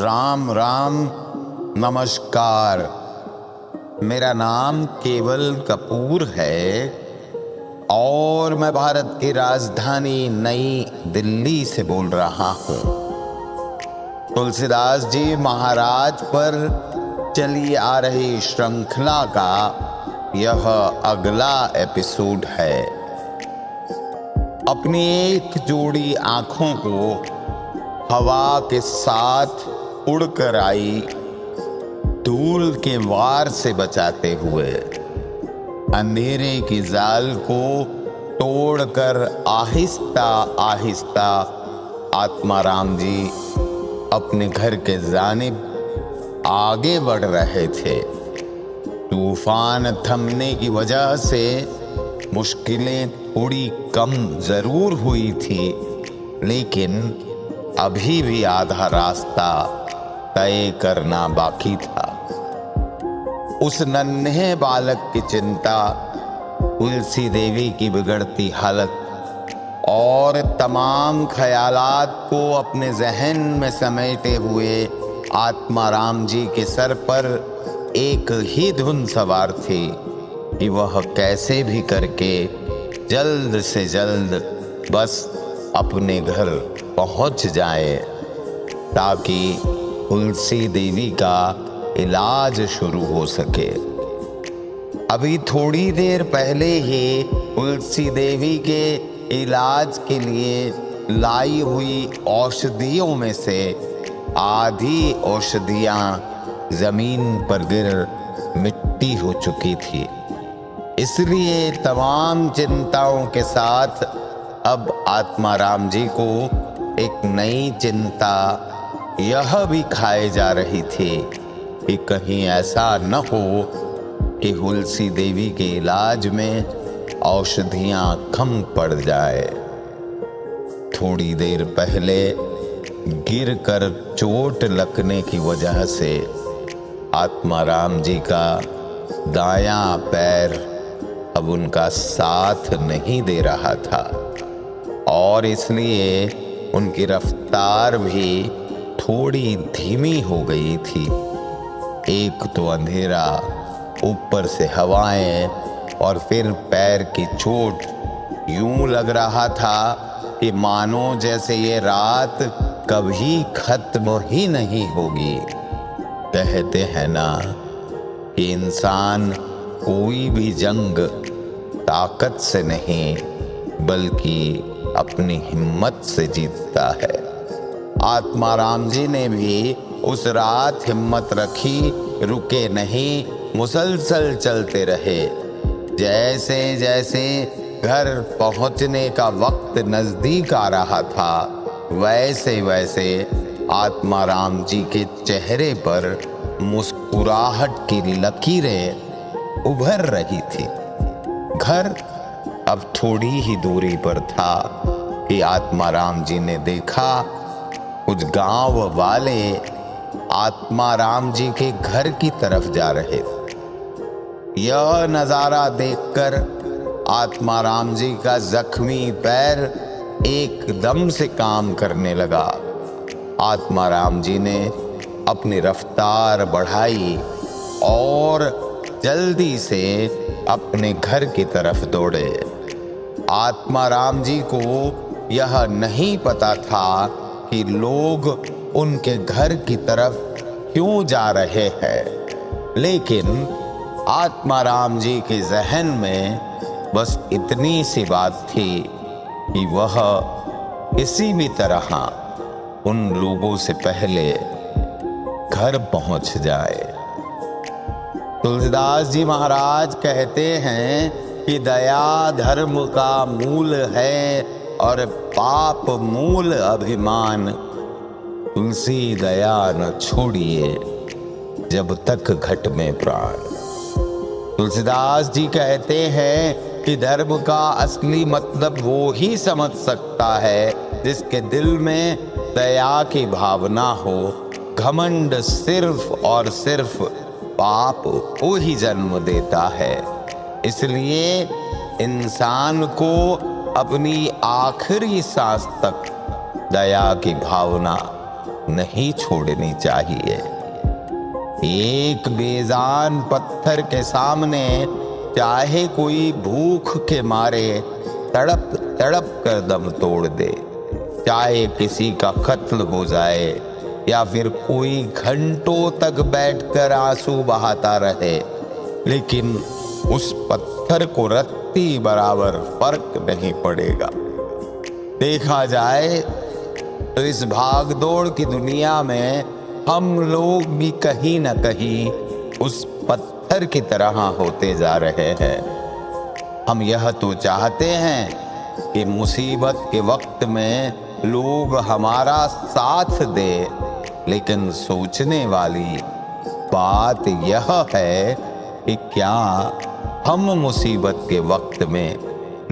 राम राम नमस्कार। मेरा नाम केवल कपूर है और मैं भारत की राजधानी नई दिल्ली से बोल रहा हूँ। तुलसीदास जी महाराज पर चली आ रही श्रृंखला का यह अगला एपिसोड है। अपनी एक जोड़ी आंखों को हवा के साथ उड़कर आई धूल के वार से बचाते हुए अंधेरे की जाल को तोड़कर आहिस्ता आहिस्ता आत्माराम जी अपने घर के जानिब आगे बढ़ रहे थे। तूफान थमने की वजह से मुश्किलें थोड़ी कम जरूर हुई थी, लेकिन अभी भी आधा रास्ता तय करना बाकी था। उस नन्हे बालक की चिंता, तुलसी देवी की बिगड़ती हालत और तमाम ख्यालात को अपने जहन में समेटे हुए आत्माराम जी के सर पर एक ही धुन सवार थी कि वह कैसे भी करके जल्द से जल्द बस अपने घर पहुंच जाए ताकि तुलसी देवी का इलाज शुरू हो सके। अभी थोड़ी देर पहले ही तुलसी देवी के इलाज के लिए लाई हुई औषधियों में से आधी औषधियां जमीन पर गिर मिट्टी हो चुकी थी। इसलिए तमाम चिंताओं के साथ अब आत्माराम जी को एक नई चिंता यह भी खाए जा रही थी कि कहीं ऐसा न हो कि तुलसी देवी के इलाज में औषधियां कम पड़ जाए। थोड़ी देर पहले गिरकर चोट लगने की वजह से आत्माराम जी का दायां पैर अब उनका साथ नहीं दे रहा था और इसलिए उनकी रफ्तार भी थोड़ी धीमी हो गई थी। एक तो अंधेरा, ऊपर से हवाएं और फिर पैर की चोट, यूं लग रहा था कि मानो जैसे ये रात कभी खत्म ही नहीं होगी। कहते हैं ना कि इंसान कोई भी जंग ताकत से नहीं बल्कि अपनी हिम्मत से जीतता है। आत्माराम जी ने भी उस रात हिम्मत रखी, रुके नहीं, मुसलसल चलते रहे। जैसे जैसे घर पहुंचने का वक्त नजदीक आ रहा था, वैसे वैसे आत्माराम जी के चेहरे पर मुस्कुराहट की लकीरें उभर रही थी। घर अब थोड़ी ही दूरी पर था कि आत्माराम जी ने देखा कुछ गांव वाले आत्माराम जी के घर की तरफ जा रहे थे। यह नजारा देखकर आत्माराम जी का जख्मी पैर एकदम से काम करने लगा। आत्माराम जी ने अपनी रफ्तार बढ़ाई और जल्दी से अपने घर की तरफ दौड़े। आत्माराम जी को यह नहीं पता था कि लोग उनके घर की तरफ क्यों जा रहे हैं, लेकिन आत्माराम जी के जहन में बस इतनी सी बात थी कि वह किसी भी तरह उन लोगों से पहले घर पहुंच जाए। तुलसीदास जी महाराज कहते हैं कि दया धर्म का मूल है और पाप मूल अभिमान। तुलसी दया न छोड़िए जब तक घट में प्राण। तुलसीदास जी कहते हैं कि धर्म का असली मतलब वो ही समझ सकता है जिसके दिल में दया की भावना हो। घमंड सिर्फ और सिर्फ पाप को ही जन्म देता है। इसलिए इंसान को अपनी आखिरी सांस तक दया की भावना नहीं छोड़नी चाहिए। एक बेजान पत्थर के सामने चाहे कोई भूख के मारे तड़प तड़प कर दम तोड़ दे, चाहे किसी का कत्ल हो जाए या फिर कोई घंटों तक बैठकर आंसू बहाता रहे, लेकिन उस पत्थर को रत्ती बराबर फर्क नहीं पड़ेगा। देखा जाए तो इस भागदौड़ की दुनिया में हम लोग भी कहीं न कहीं उस पत्थर की तरह होते जा रहे हैं। हम यह तो चाहते हैं कि मुसीबत के वक्त में लोग हमारा साथ दे, लेकिन सोचने वाली बात यह है कि क्या हम मुसीबत के वक्त में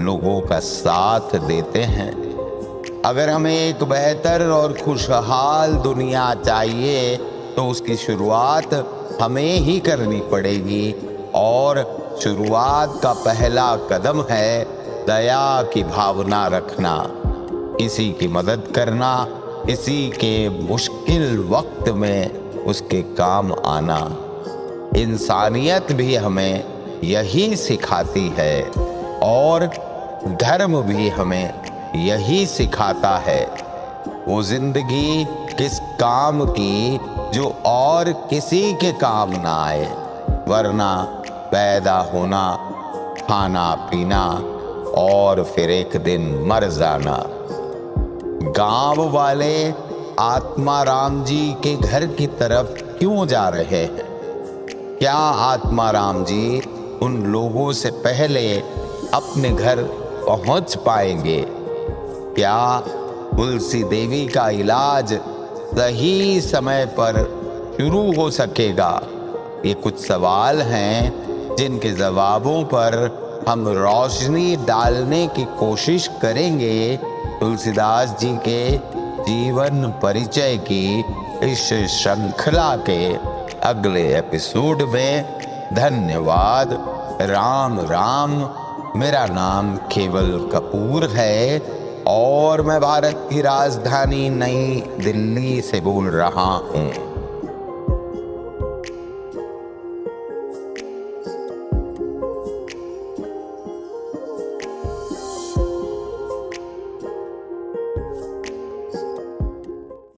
लोगों का साथ देते हैं? अगर हमें एक बेहतर और खुशहाल दुनिया चाहिए तो उसकी शुरुआत हमें ही करनी पड़ेगी, और शुरुआत का पहला कदम है दया की भावना रखना, किसी की मदद करना, किसी के मुश्किल वक्त में उसके काम आना। इंसानियत भी हमें यही सिखाती है और धर्म भी हमें यही सिखाता है। वो जिंदगी किस काम की जो और किसी के काम ना आए, वरना पैदा होना, खाना पीना और फिर एक दिन मर जाना। गांव वाले आत्माराम जी के घर की तरफ क्यों जा रहे हैं? क्या आत्माराम जी उन लोगों से पहले अपने घर पहुंच पाएंगे? क्या तुलसी देवी का इलाज सही समय पर शुरू हो सकेगा? ये कुछ सवाल हैं जिनके जवाबों पर हम रोशनी डालने की कोशिश करेंगे तुलसीदास जी के जीवन परिचय की इस श्रृंखला के अगले एपिसोड में। धन्यवाद। राम राम। मेरा नाम केवल कपूर है और मैं भारत की राजधानी नई दिल्ली से बोल रहा हूँ।